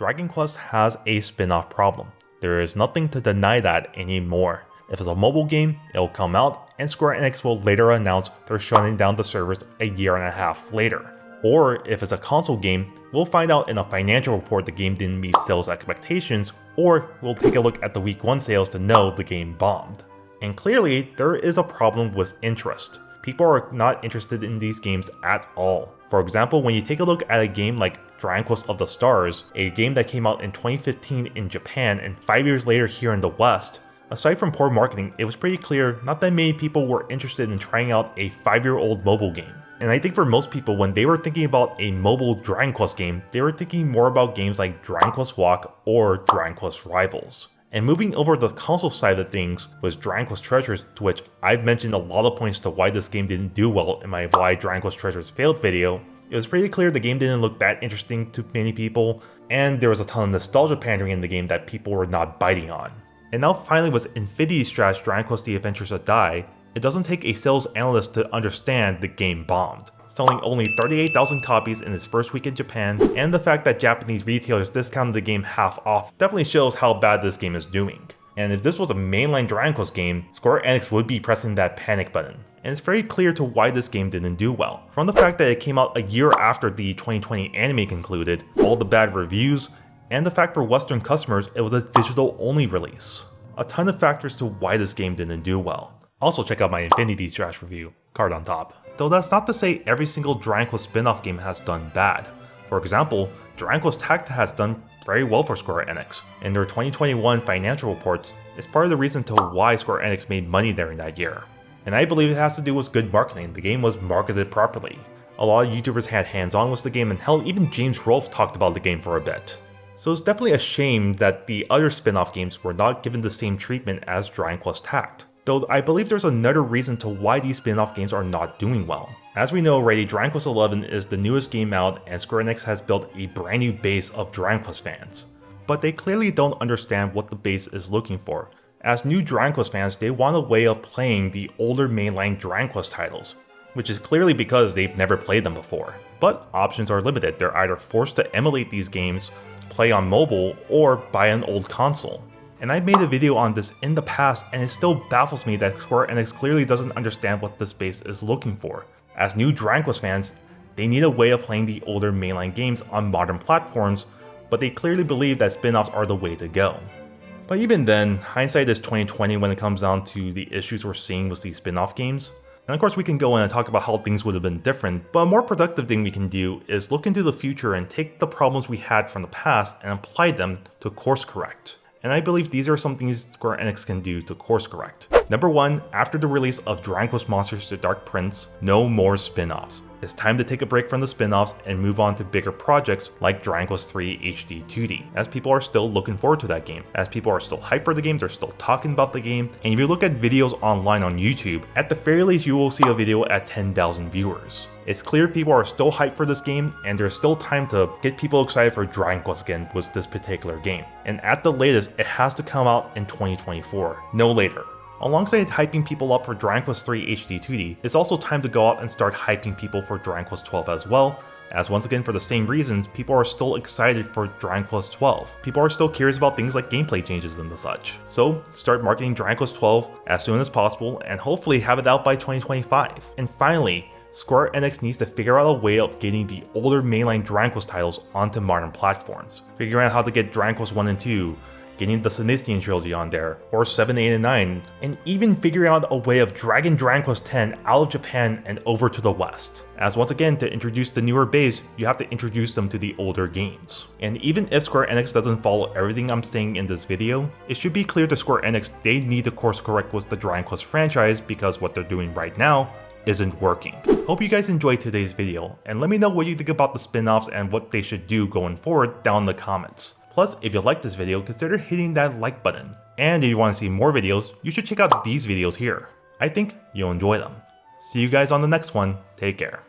Dragon Quest has a spin-off problem. There is nothing to deny that anymore. If it's a mobile game, it'll come out, and Square Enix will later announce they're shutting down the servers a year and a half later. Or if it's a console game, we'll find out in a financial report the game didn't meet sales expectations, or we'll take a look at the week 1 sales to know the game bombed. And clearly, there is a problem with interest. People are not interested in these games at all. For example, when you take a look at a game like Dragon Quest of the Stars, a game that came out in 2015 in Japan and 5 years later here in the West, aside from poor marketing, it was pretty clear not that many people were interested in trying out a 5-year-old mobile game. And I think for most people, when they were thinking about a mobile Dragon Quest game, they were thinking more about games like Dragon Quest Walk or Dragon Quest Rivals. And moving over to the console side of things was Dragon Quest Treasures, to which I've mentioned a lot of points to why this game didn't do well in my Why Dragon Quest Treasures Failed video. It was pretty clear the game didn't look that interesting to many people, and there was a ton of nostalgia pandering in the game that people were not biting on. And now finally with Infinity Strate's Dragon Quest The Adventures of Dai, it doesn't take a sales analyst to understand the game bombed, selling only 38,000 copies in its first week in Japan, and the fact that Japanese retailers discounted the game half off definitely shows how bad this game is doing. And if this was a mainline Dragon Quest game, Square Enix would be pressing that panic button. And it's very clear to why this game didn't do well. From the fact that it came out a year after the 2020 anime concluded, all the bad reviews, and the fact for Western customers it was a digital only release. A ton of factors to why this game didn't do well. Also check out my Infinity Strash review, card on top. Though that's not to say every single Dragon Quest spin-off game has done bad. For example, Dragon Quest Tacta has done very well for Square Enix. In their 2021 financial reports, it's part of the reason to why Square Enix made money during that year. And I believe it has to do with good marketing. The game was marketed properly. A lot of YouTubers had hands-on with the game, and hell, even James Rolfe talked about the game for a bit. So it's definitely a shame that the other spin-off games were not given the same treatment as Dragon Quest Tact. Though I believe there's another reason to why these spin-off games are not doing well. As we know already, Dragon Quest XI is the newest game out, and Square Enix has built a brand new base of Dragon Quest fans. But they clearly don't understand what the base is looking for. As new Dragon Quest fans, they want a way of playing the older mainline Dragon Quest titles, which is clearly because they've never played them before. But options are limited. They're either forced to emulate these games, play on mobile, or buy an old console. And I've made a video on this in the past, and it still baffles me that Square Enix clearly doesn't understand what this base is looking for. As new Dragon Quest fans, they need a way of playing the older mainline games on modern platforms, but they clearly believe that spin-offs are the way to go. But even then, hindsight is 2020 when it comes down to the issues we're seeing with these spin-off games. And of course we can go in and talk about how things would have been different, but a more productive thing we can do is look into the future and take the problems we had from the past and apply them to course correct. And I believe these are some things Square Enix can do to course correct. Number 1, after the release of Dragon Quest Monsters The Dark Prince, no more spin-offs. It's time to take a break from the spin-offs and move on to bigger projects like Dragon Quest III HD 2D, as people are still looking forward to that game, as people are still hyped for the game, they're still talking about the game, and if you look at videos online on YouTube, at the very least you will see a video at 10,000 viewers. It's clear people are still hyped for this game, and there's still time to get people excited for Dragon Quest again with this particular game. And at the latest, it has to come out in 2024, no later. Alongside hyping people up for Dragon Quest III HD 2D, it's also time to go out and start hyping people for Dragon Quest XII as well, as once again for the same reasons, people are still excited for Dragon Quest XII. People are still curious about things like gameplay changes and the such. So start marketing Dragon Quest XII as soon as possible and hopefully have it out by 2025. And finally, Square Enix needs to figure out a way of getting the older mainline Dragon Quest titles onto modern platforms. Figuring out how to get Dragon Quest 1 and 2, getting the Zenithian trilogy on there, or 7, 8, and 9, and even figuring out a way of dragging Dragon Quest X out of Japan and over to the West. As once again, to introduce the newer base, you have to introduce them to the older games. And even if Square Enix doesn't follow everything I'm saying in this video, it should be clear to Square Enix they need to course correct with the Dragon Quest franchise because what they're doing right now isn't working. Hope you guys enjoyed today's video, and let me know what you think about the spin-offs and what they should do going forward down in the comments. Plus, if you liked this video, consider hitting that like button. And if you want to see more videos, you should check out these videos here. I think you'll enjoy them. See you guys on the next one. Take care.